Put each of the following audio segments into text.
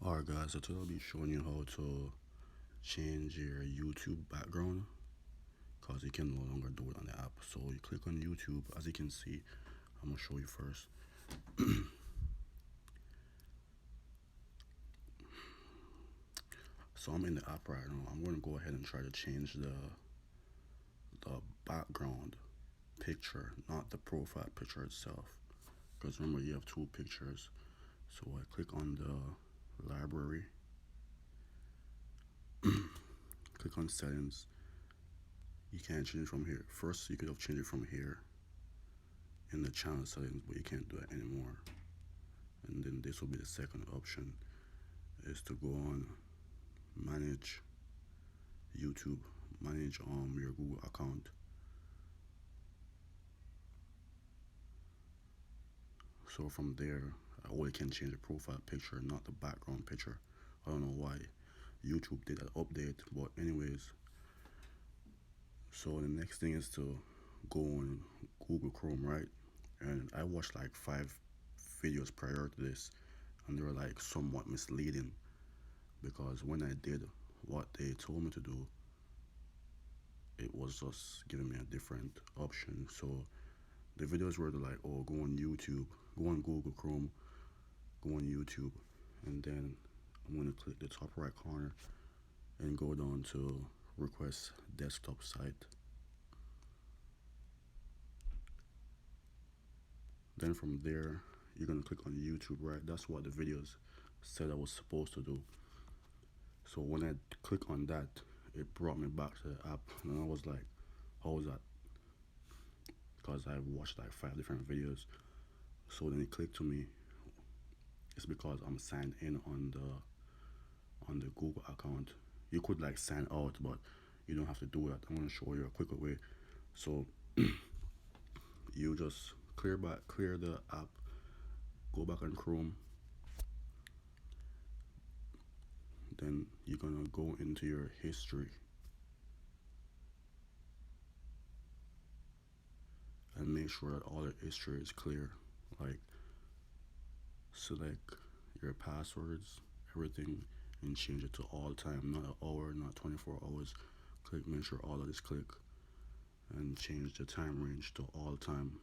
Alright guys, so today I'll be showing you how to change your YouTube background because you can no longer do it on the app. So you click on YouTube. As you can see, I'm gonna show you first. So I'm in the app right now. I'm gonna go ahead and try to change the background picture, not the profile picture itself, because remember you have two pictures. So I click on the library, click on settings. You can't change it from here. First you could have changed it from here in the channel settings, but you can't do it anymore. And then this will be the second option, is to go on manage YouTube, manage your Google account. So from there I only can change the profile picture, not the background picture. I don't know why YouTube did an update, but anyways, so the next thing is to go on Google Chrome, right? And I watched like 5 videos prior to this, and they were like somewhat misleading, because when I did what they told me to do, it was just giving me a different option. So the videos were like, oh, go on YouTube, go on Google Chrome, go on YouTube, and then I'm gonna click the top right corner and go down to request desktop site. Then from there you're gonna click on YouTube, right? That's what the videos said I was supposed to do. So when I click on that, it brought me back to the app, and I was like, how was that? Because I watched like 5 different videos. So then it clicked to me, it's because I'm signed in on the Google account. You could like sign out, but you don't have to do that. I'm gonna show you a quicker way. So you just clear the app, go back on Chrome, then you're gonna go into your history and make sure that all your history is clear. Like select your passwords, everything, and change it to all time, not an hour, not 24 hours. Click, make sure all of this click, and change the time range to all time.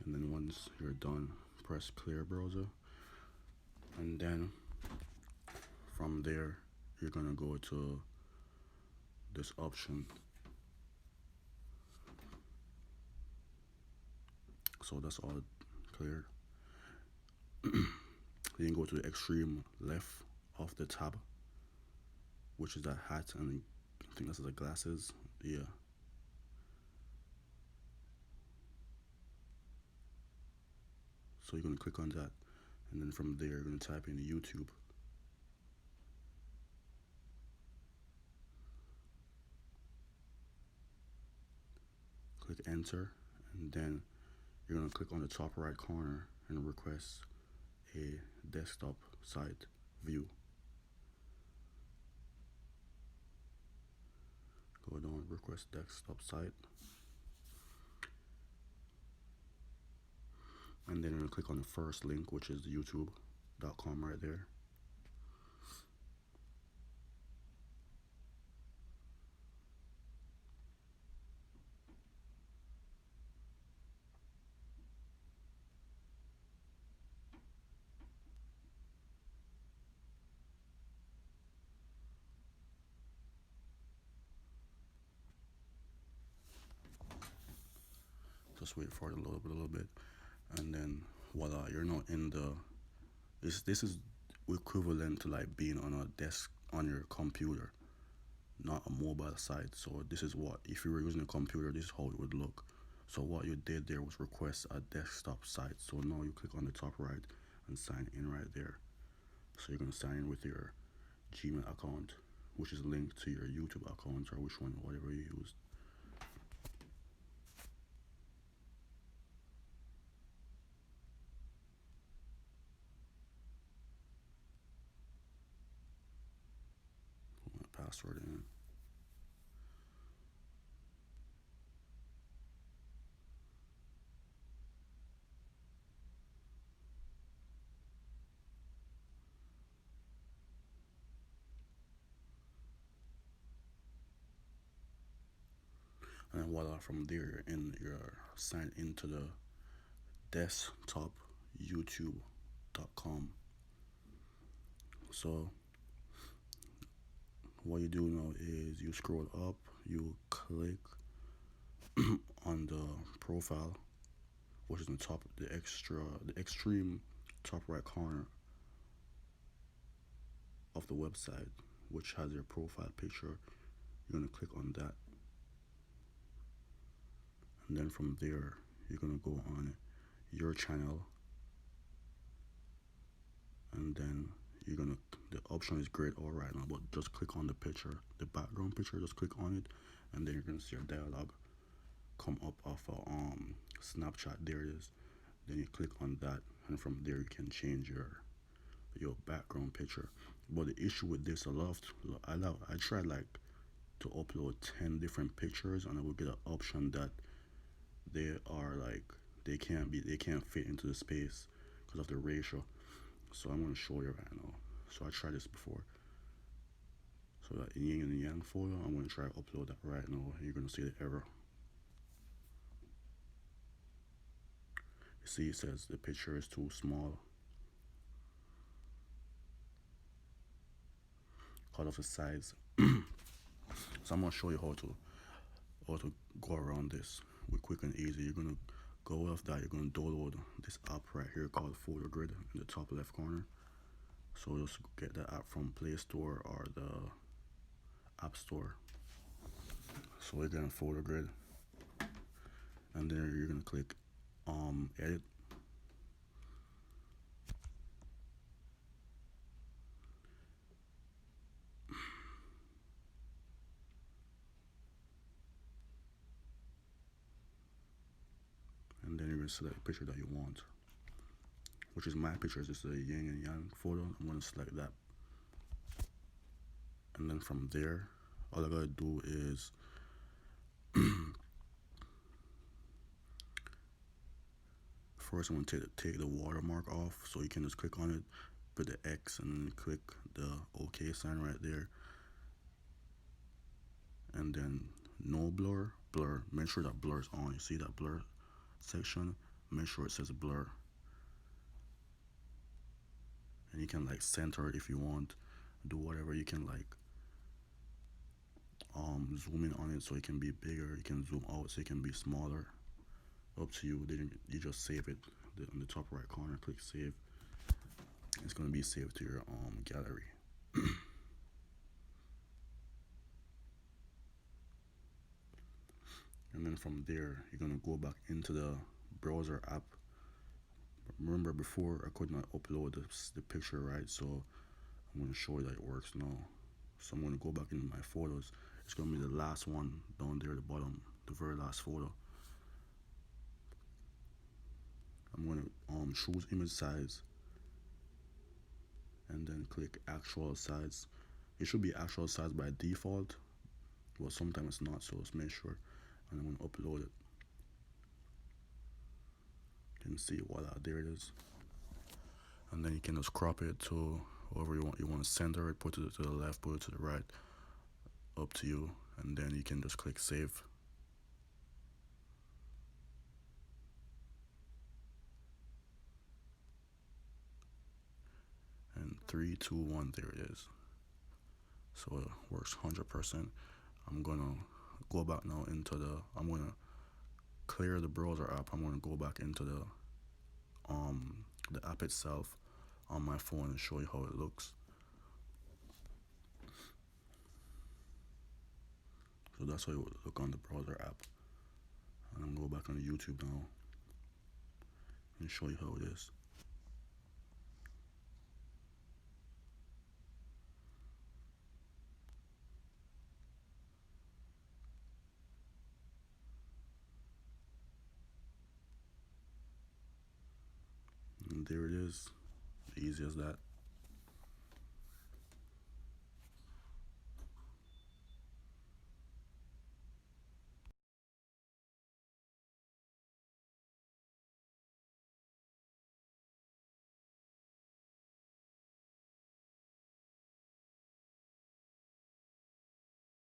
And then once you're done, press clear browser, and then from there you're gonna go to this option. So that's all cleared. Then you go to the extreme left of the tab, which is that hat, and I think that's the glasses. Yeah. So you're gonna click on that, and then from there you're gonna type in YouTube. Click enter, and then you're gonna click on the top right corner and request a desktop site view. Go down, request desktop site, and then you're gonna click on the first link, which is youtube.com right there. Just wait for it a little bit, and then voila, you're now in the. This is equivalent to like being on a desk on your computer, not a mobile site. So this is what, if you were using a computer, this is how it would look. So what you did there was request a desktop site. So now you click on the top right and sign in right there. So you're gonna sign in with your Gmail account, which is linked to your YouTube account, or which one, whatever you used. password in. And then voila, from there, you're signed into the desktop youtube.com. So what you do now is you scroll up, you click on the profile, which is in the top, the extreme top right corner of the website, which has your profile picture. You're gonna click on that, and then from there, you're gonna go on your channel, and then you're gonna, the option is grayed out right now, but just click on the picture, the background picture, just click on it, and then you're gonna see a dialog come up off a Snapchat. There it is. Then you click on that, and from there you can change your background picture. But the issue with this, I tried like to upload 10 different pictures, and I will get an option that they are like they can't fit into the space because of the ratio. So I'm gonna show you right now. So I tried this before. So that yin and yang photo, I'm gonna try to upload that right now. You're gonna see the error. You see, it says the picture is too small. Cut off the size. So I'm gonna show you how to go around this with quick and easy. You're gonna go off that. You're gonna download this app right here called Photo Grid in the top left corner. So just get the app from Play Store or the App Store. So we're gonna Photo Grid, and then you're gonna click edit. And then you're gonna select the picture that you want, which is my picture. This is a yin and yang photo. I'm gonna select that, and then from there, all I gotta do is first I'm gonna take the watermark off. So you can just click on it, put the X, and then click the OK sign right there, and then no blur. Make sure that blur is on. You see that blur section? Make sure it says blur, and you can like center it if you want. Do whatever. You can like zoom in on it so it can be bigger. You can zoom out so it can be smaller. Up to you. Then you just save it on the top right corner. Click save. It's gonna be saved to your gallery. And then from there, you're gonna go back into the browser app. Remember before I could not upload the picture, right? So I'm gonna show you that it works now. So I'm gonna go back into my photos. It's gonna be the last one down there at the bottom, the very last photo. I'm gonna choose image size, and then click actual size. It should be actual size by default, but sometimes it's not, so let's make sure. And I'm gonna upload it. You can see, voila, there it is. And then you can just crop it to wherever you want. You want to center it, put it to the left, put it to the right, up to you. And then you can just click save. And 3, 2, 1, there it is. So it works 100%. I'm gonna go back now into I'm gonna clear the browser app. I'm gonna go back into the app itself on my phone and show you how it looks. So that's how it would look on the browser app. And I'm gonna go back on YouTube now and show you how it is. And there it is, easy as that.